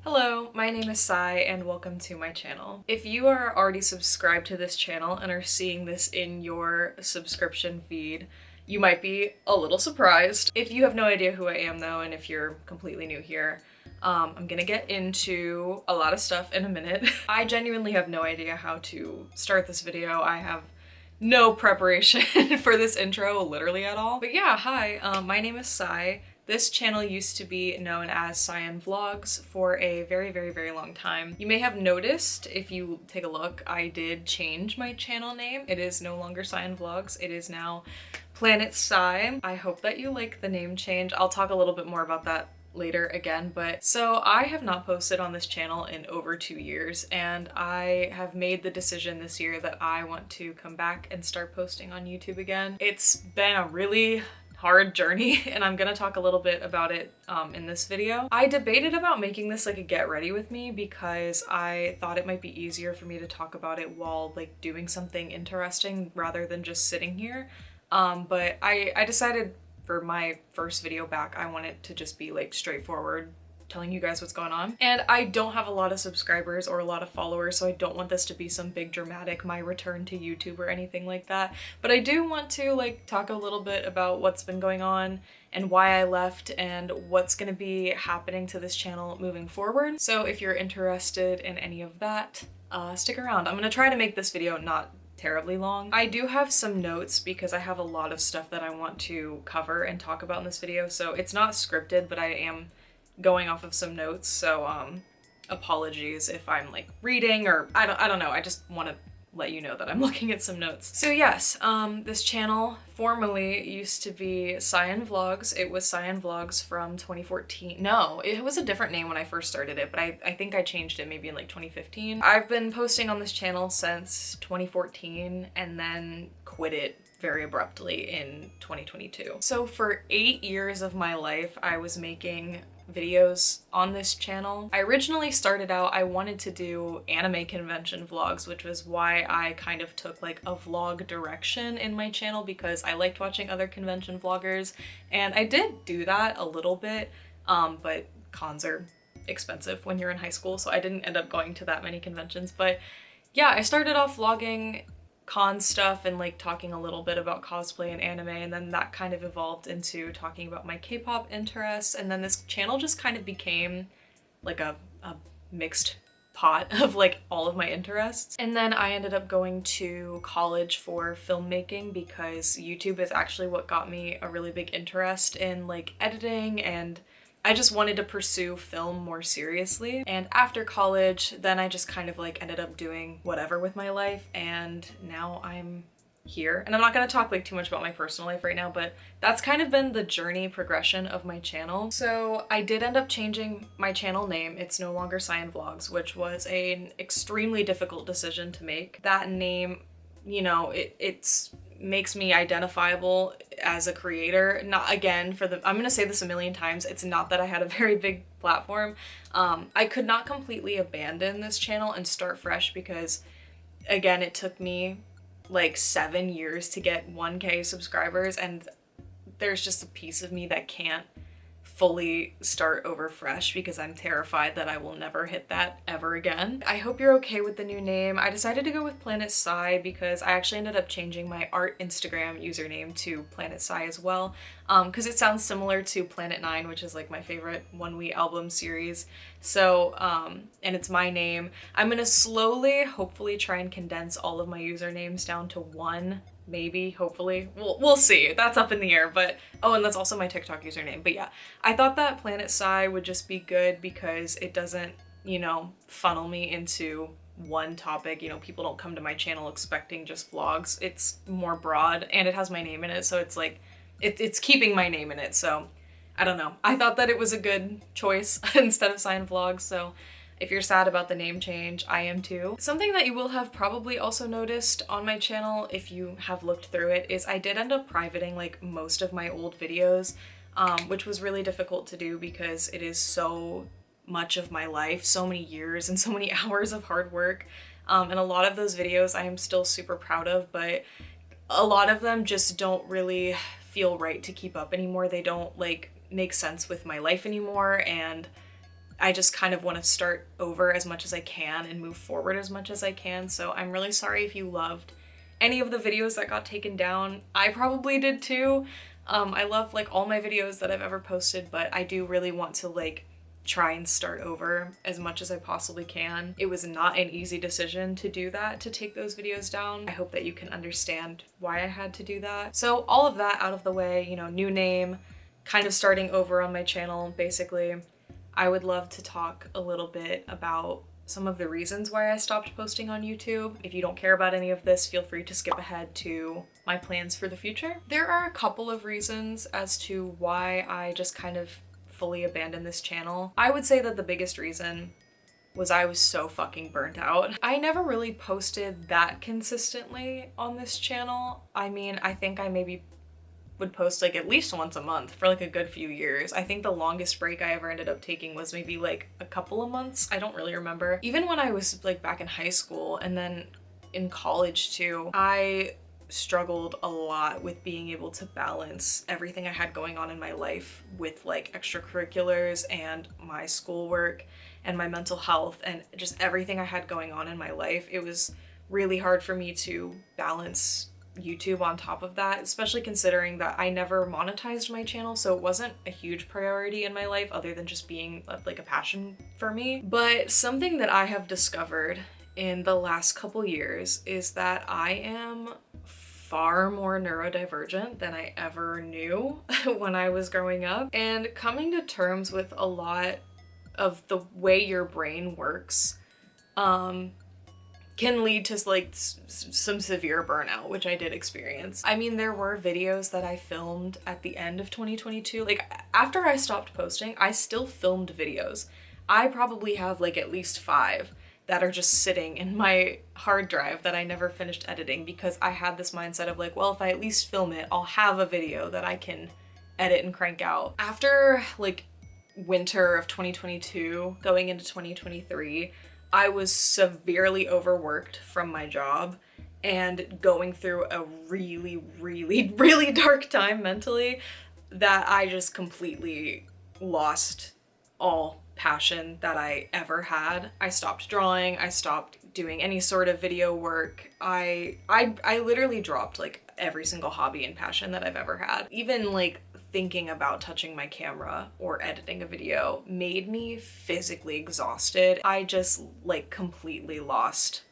Hello, my name is Sai and welcome to my channel. If you are already subscribed to this channel and are seeing this in your subscription feed, you might be a little surprised. If you have no idea who I am though, and if you're completely new here, I'm gonna get into a lot of stuff in a minute. I genuinely have no idea how to start this video. I have no preparation for this intro literally at all. But yeah, hi, my name is Sai. This channel used to be known as Cyan Vlogs for a very long time. You may have noticed, if you take a look, I did change my channel name. It is no longer Cyan Vlogs, it is now Planet Sai. I hope that you like the name change. I'll talk a little bit more about that later again, but so I have not posted on this channel in over 2 years, and I have made the decision this year that I want to come back and start posting on YouTube again. It's been a really hard journey and I'm gonna talk a little bit about it in this video. I debated about making this like a get ready with me because I thought it might be easier for me to talk about it while like doing something interesting rather than just sitting here. But I decided for my first video back, I want it to just be like straightforward, telling you guys what's going on. And I don't have a lot of subscribers or a lot of followers, so I don't want this to be some big dramatic my return to YouTube or anything like that. But I do want to like talk a little bit about what's been going on and why I left and what's gonna be happening to this channel moving forward. So if you're interested in any of that, stick around. I'm gonna try to make this video not terribly long. I do have some notes because I have a lot of stuff that I want to cover and talk about in this video, so it's not scripted, but I am going off of some notes, so apologies if I'm like reading or I don't know. I just want to let you know that I'm looking at some notes. So yes, this channel formerly used to be Cyan Vlogs. It was Cyan Vlogs from 2014. No, it was a different name when I first started it, but I think I changed it maybe in like 2015. I've been posting on this channel since 2014 and then quit it very abruptly in 2022. So for 8 years of my life, I was making videos on this channel. I originally started out, I wanted to do anime convention vlogs, which was why I kind of took like a vlog direction in my channel because I liked watching other convention vloggers, and I did do that a little bit, but cons are expensive when you're in high school, so I didn't end up going to that many conventions. But yeah, I started off vlogging con stuff and like talking a little bit about cosplay and anime, and then that kind of evolved into talking about my K-pop interests, and then this channel just kind of became like a mixed pot of like all of my interests. And then I ended up going to college for filmmaking because YouTube is actually what got me a really big interest in like editing, and I just wanted to pursue film more seriously. And after college, then I just kind of like ended up doing whatever with my life, and now I'm here. And I'm not gonna talk like too much about my personal life right now, but that's kind of been the journey progression of my channel. So I did end up changing my channel name. It's no longer Cyan Vlogs, which was an extremely difficult decision to make. That name, you know, it's makes me identifiable as a creator. Not again for the, I'm gonna say this a million times, it's not that I had a very big platform. I could not completely abandon this channel and start fresh because again, it took me like 7 years to get 1K subscribers, and there's just a piece of me that can't fully start over fresh because I'm terrified that I will never hit that ever again. I hope you're okay with the new name. I decided to go with Planet Sai because I actually ended up changing my art Instagram username to Planet Sai as well, because it sounds similar to Planet 9, which is like my favorite one-we album series. So, and it's my name. I'm gonna slowly, hopefully try and condense all of my usernames down to one. Maybe, hopefully. We'll see. That's up in the air, but oh, and that's also my TikTok username. But yeah, I thought that Planet Sai would just be good because it doesn't, you know, funnel me into one topic. You know, people don't come to my channel expecting just vlogs. It's more broad and it has my name in it, so it's like, it's keeping my name in it, so I don't know. I thought that it was a good choice instead of Cyan Vlogs, so if you're sad about the name change, I am too. Something that you will have probably also noticed on my channel if you have looked through it is I did end up privating like most of my old videos, which was really difficult to do because it is so much of my life, so many years and so many hours of hard work. And a lot of those videos I am still super proud of, but a lot of them just don't really feel right to keep up anymore. They don't like make sense with my life anymore, and I just kind of want to start over as much as I can and move forward as much as I can. So I'm really sorry if you loved any of the videos that got taken down. I probably did too. I love like all my videos that I've ever posted, but I do really want to like try and start over as much as I possibly can. It was not an easy decision to do that, to take those videos down. I hope that you can understand why I had to do that. So all of that out of the way, you know, new name, kind of starting over on my channel, basically. I would love to talk a little bit about some of the reasons why I stopped posting on YouTube. If you don't care about any of this, feel free to skip ahead to my plans for the future. There are a couple of reasons as to why I just kind of fully abandoned this channel. I would say that the biggest reason was I was so fucking burnt out. I never really posted that consistently on this channel. I mean, I think I maybe would post like at least once a month for like a good few years. I think the longest break I ever ended up taking was maybe like a couple of months. I don't really remember. Even when I was like back in high school and then in college too, I struggled a lot with being able to balance everything I had going on in my life with like extracurriculars and my schoolwork and my mental health and just everything I had going on in my life. It was really hard for me to balance YouTube on top of that, especially considering that I never monetized my channel, so it wasn't a huge priority in my life other than just being like a passion for me. But something that I have discovered in the last couple years is that I am far more neurodivergent than I ever knew when I was growing up, and coming to terms with a lot of the way your brain works can lead to like some severe burnout, which I did experience. I mean, there were videos that I filmed at the end of 2022. Like after I stopped posting, I still filmed videos. I probably have like at least 5 that are just sitting in my hard drive that I never finished editing because I had this mindset of like, well, if I at least film it, I'll have a video that I can edit and crank out. After like winter of 2022, going into 2023, I was severely overworked from my job and going through a really dark time mentally that I just completely lost all passion that I ever had. I stopped drawing, I stopped doing any sort of video work. I literally dropped like every single hobby and passion that I've ever had. Even like thinking about touching my camera or editing a video made me physically exhausted. I just like completely lost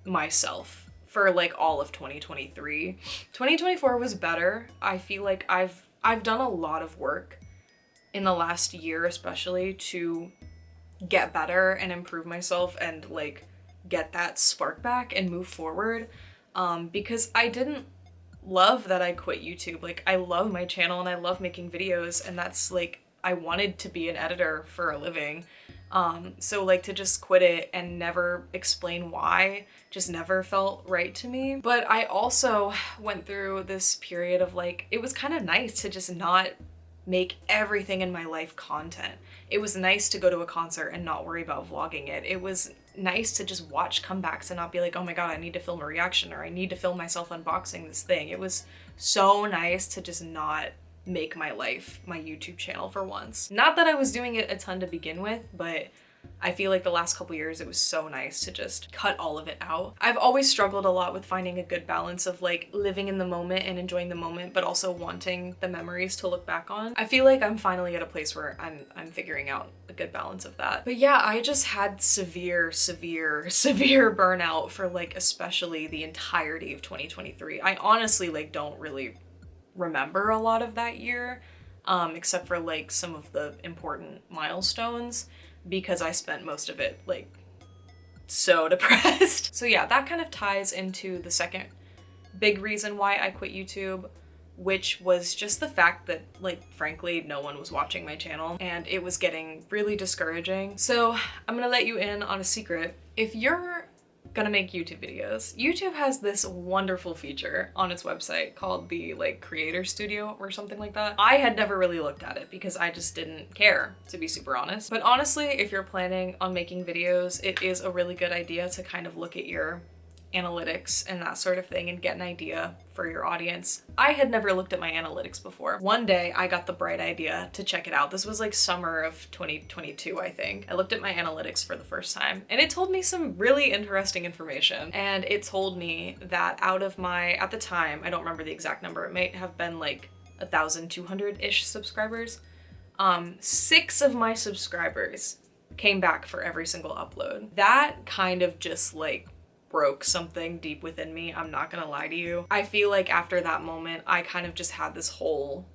myself for like all of 2023. 2024 was better. I feel like I've done a lot of work in the last year especially to get better and improve myself and like get that spark back and move forward, because I didn't love that I quit YouTube. Like I love my channel and I love making videos, and that's like, I wanted to be an editor for a living. So like to just quit it and never explain why just never felt right to me. But I also went through this period of like, it was kind of nice to just not make everything in my life content. It was nice to go to a concert and not worry about vlogging it. It was nice to just watch comebacks and not be like, oh my god, I need to film a reaction or I need to film myself unboxing this thing. It was so nice to just not make my life my YouTube channel for once. Not that I was doing it a ton to begin with, but I feel like the last couple years it was so nice to just cut all of it out. I've always struggled a lot with finding a good balance of like living in the moment and enjoying the moment, but also wanting the memories to look back on. I feel like I'm finally at a place where I'm figuring out a good balance of that. But yeah, I just had severe burnout for like especially the entirety of 2023. I honestly like don't really remember a lot of that year, except for like some of the important milestones, because I spent most of it like so depressed. So yeah, that kind of ties into the second big reason why I quit YouTube, which was just the fact that like frankly no one was watching my channel and it was getting really discouraging. So I'm gonna let you in on a secret. If you're gonna make YouTube videos, YouTube has this wonderful feature on its website called the like creator studio or something like that. I had never really looked at it because I just didn't care, to be super honest. But honestly, if you're planning on making videos, it is a really good idea to kind of look at your analytics and that sort of thing and get an idea for your audience. I had never looked at my analytics before. One day I got the bright idea to check it out. This was like summer of 2022, I think. I looked at my analytics for the first time and it told me some really interesting information. And it told me that out of my, at the time, I don't remember the exact number, it might have been like 1,200-ish subscribers. 6 of my subscribers came back for every single upload. That kind of just like broke something deep within me, I'm not gonna lie to you. I feel like after that moment, I kind of just had this whole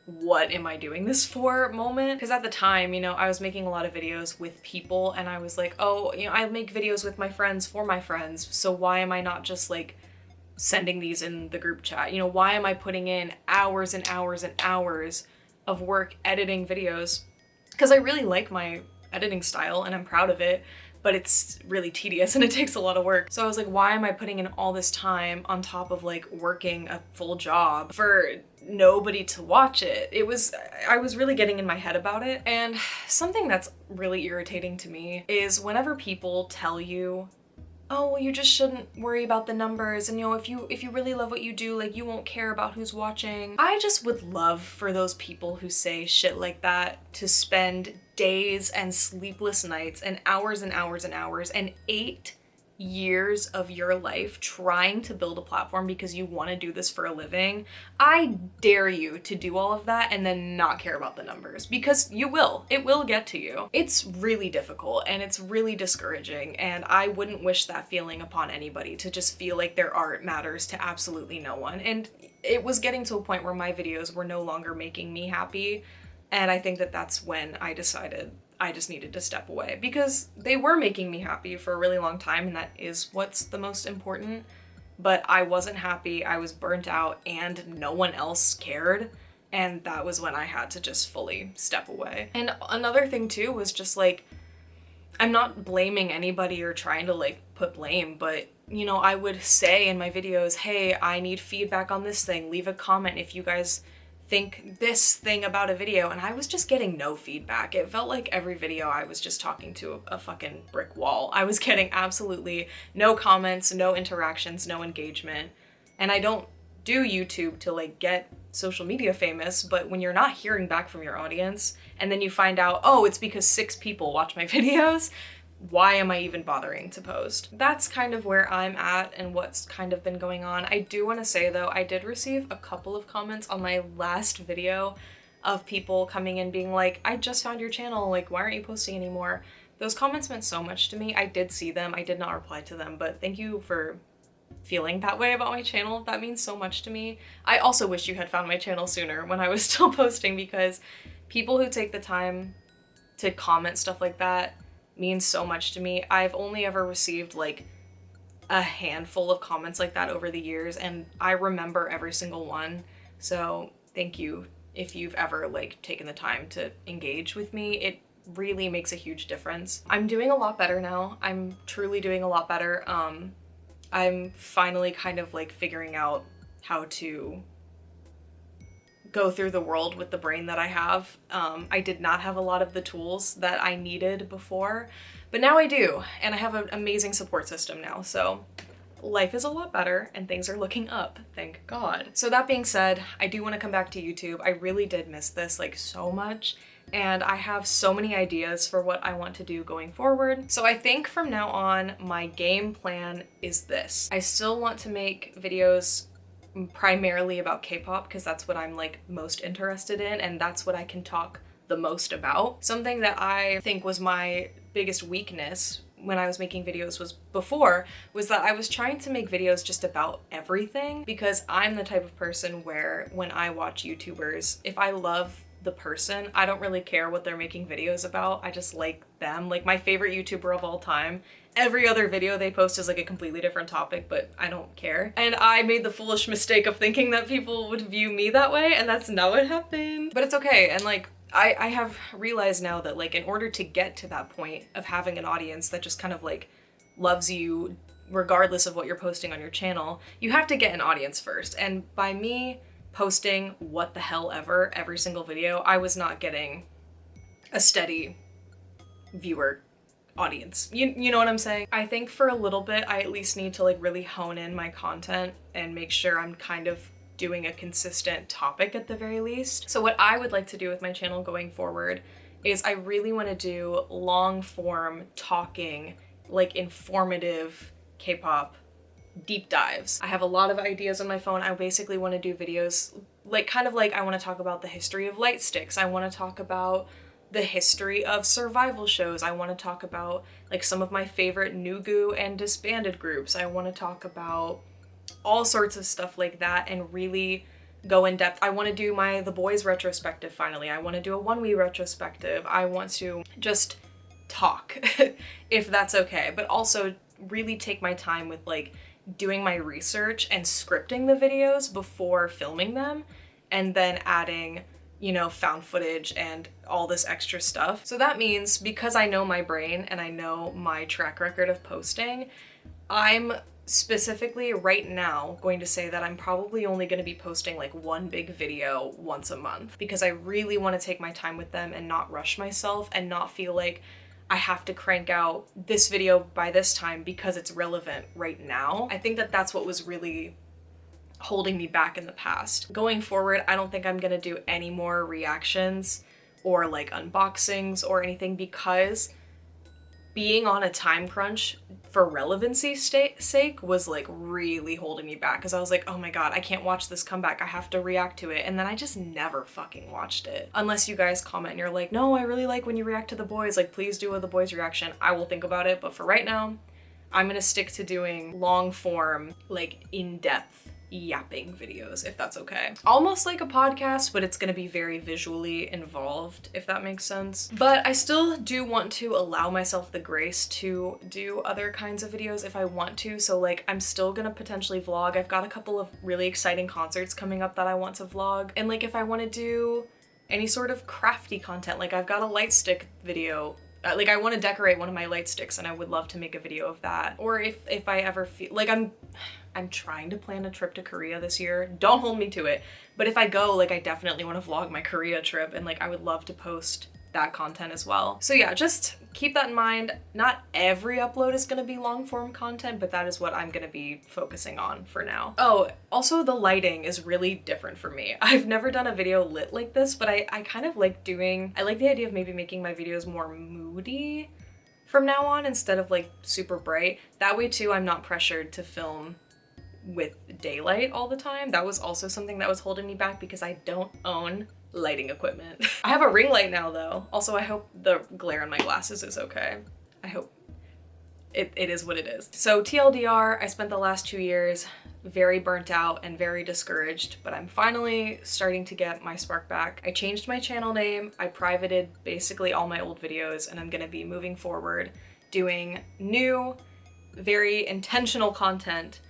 what am I doing this for moment? Because at the time, you know, I was making a lot of videos with people and I was like, oh, you know, I make videos with my friends for my friends, so why am I not just like sending these in the group chat? You know, why am I putting in hours and hours and hours of work editing videos? Because I really like my editing style and I'm proud of it, but it's really tedious and it takes a lot of work. So I was like, why am I putting in all this time on top of like working a full job for nobody to watch it? I was really getting in my head about it. And something that's really irritating to me is whenever people tell you, oh, well, you just shouldn't worry about the numbers, and you know, if you really love what you do, like, you won't care about who's watching. I just would love for those people who say shit like that to spend days and sleepless nights and hours and hours and hours and 8 years of your life trying to build a platform because you want to do this for a living. I dare you to do all of that and then not care about the numbers, because you will. It will get to you. It's really difficult and it's really discouraging, and I wouldn't wish that feeling upon anybody, to just feel like their art matters to absolutely no one. And it was getting to a point where my videos were no longer making me happy, and I think that that's when I decided I just needed to step away, because they were making me happy for a really long time, and that is what's the most important. But I wasn't happy, I was burnt out, and no one else cared. And that was when I had to just fully step away. And another thing too was just like, I'm not blaming anybody or trying to like put blame, but you know, I would say in my videos, hey, I need feedback on this thing, leave a comment if you guys think this thing about a video, and I was just getting no feedback. It felt like every video I was just talking to a fucking brick wall. I was getting absolutely no comments, no interactions, no engagement. And I don't do YouTube to like get social media famous, but when you're not hearing back from your audience and then you find out, oh, it's because 6 people watch my videos, why am I even bothering to post? That's kind of where I'm at and what's kind of been going on. I do want to say though, I did receive a couple of comments on my last video of people coming in being like, I just found your channel, like, why aren't you posting anymore? Those comments meant so much to me. I did see them, I did not reply to them, but thank you for feeling that way about my channel. That means so much to me. I also wish you had found my channel sooner when I was still posting, because people who take the time to comment stuff like that means so much to me. I've only ever received like a handful of comments like that over the years, and I remember every single one. So thank you if you've ever like taken the time to engage with me. It really makes a huge difference. I'm doing a lot better now. I'm truly doing a lot better. I'm finally kind of like figuring out how to go through the world with the brain that I have. I did not have a lot of the tools that I needed before, but now I do, and I have an amazing support system now, so life is a lot better and things are looking up, thank God. So that being said, I do want to come back to YouTube. I really did miss this like so much, and I have so many ideas for what I want to do going forward. So I think from now on, my game plan is this. I still want to make videos primarily about K-pop, because that's what I'm like most interested in, and that's what I can talk the most about. Something that I think was my biggest weakness when I was making videos was that I was trying to make videos just about everything, because I'm the type of person where when I watch YouTubers, if I love the person, I don't really care what they're making videos about. I just like them. Like my favorite YouTuber of all time, every other video they post is like a completely different topic, but I don't care. And I made the foolish mistake of thinking that people would view me that way, and that's not what happened. But it's okay, and like I have realized now that like in order to get to that point of having an audience that just kind of like loves you regardless of what you're posting on your channel, you have to get an audience first. And by me posting what the hell ever every single video, I was not getting a steady viewer audience. You know what I'm saying? I think for a little bit, I at least need to like really hone in my content and make sure I'm kind of doing a consistent topic at the very least. So what I would like to do with my channel going forward is I really want to do long form talking, like informative K-pop deep dives. I have a lot of ideas on my phone. I basically want to do videos like kind of like I want to talk about the history of light sticks. I want to talk about the history of survival shows. I want to talk about like some of my favorite Nugu and disbanded groups. I want to talk about all sorts of stuff like that and really go in depth. I want to do my The Boys retrospective finally. I want to do a One We retrospective. I want to just talk if that's okay, but also really take my time with like doing my research and scripting the videos before filming them and then adding, you know, found footage and all this extra stuff. So that means because I know my brain and I know my track record of posting, I'm specifically right now going to say that I'm probably only going to be posting like one big video once a month because I really want to take my time with them and not rush myself and not feel like I have to crank out this video by this time because it's relevant right now. I think that that's what was really holding me back in the past. Going forward, I don't think I'm gonna do any more reactions or like unboxings or anything because being on a time crunch for relevancy's sake was like really holding me back because I was like, oh my god, I can't watch this comeback. I have to react to it. And then I just never fucking watched it. Unless you guys comment and you're like, no, I really like when you react to The Boys. Like, please do a The Boys reaction. I will think about it. But for right now, I'm gonna stick to doing long form, like in-depth yapping videos, if that's okay. Almost like a podcast, but it's gonna be very visually involved, if that makes sense. But I still do want to allow myself the grace to do other kinds of videos if I want to. So like, I'm still gonna potentially vlog. I've got a couple of really exciting concerts coming up that I want to vlog. And like, if I want to do any sort of crafty content, like I've got a light stick video. Like I want to decorate one of my light sticks and I would love to make a video of that. Or if I ever feel like I'm trying to plan a trip to Korea this year. Don't hold me to it. But if I go, like I definitely want to vlog my Korea trip and like I would love to post that content as well. So yeah, just keep that in mind. Not every upload is going to be long form content, but that is what I'm going to be focusing on for now. Oh, also the lighting is really different for me. I've never done a video lit like this, but I kind of like I like the idea of maybe making my videos more moody from now on instead of like super bright. That way too, I'm not pressured to film with daylight all the time. That was also something that was holding me back because I don't own lighting equipment. I have a ring light now though. Also, I hope the glare on my glasses is okay. I hope it is what it is. So TLDR, I spent the last 2 years very burnt out and very discouraged, but I'm finally starting to get my spark back. I changed my channel name. I privated basically all my old videos and I'm gonna be moving forward doing new, very intentional content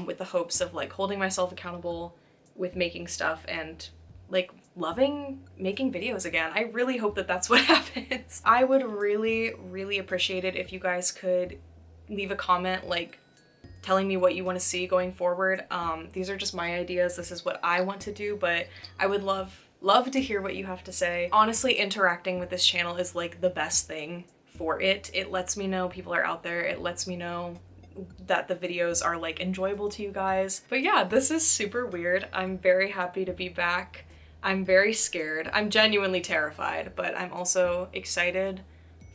with the hopes of like holding myself accountable with making stuff and like loving making videos again. I really hope that that's what happens. I would really, really appreciate it if you guys could leave a comment like telling me what you want to see going forward. These are just my ideas. This is what I want to do, but I would love to hear what you have to say. Honestly, interacting with this channel is like the best thing for it. It lets me know people are out there. It lets me know that the videos are like enjoyable to you guys. But yeah, this is super weird. I'm very happy to be back. I'm very scared. I'm genuinely terrified, but I'm also excited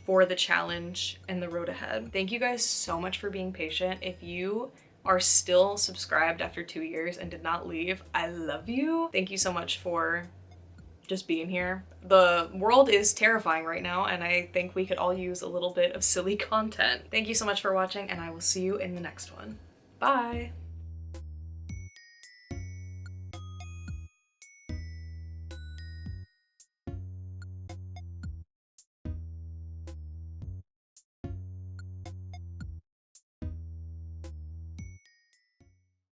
for the challenge and the road ahead. Thank you guys so much for being patient. If you are still subscribed after 2 years and did not leave, I love you. Thank you so much for just being here. The world is terrifying right now, and I think we could all use a little bit of silly content. Thank you so much for watching, and I will see you in the next one. Bye!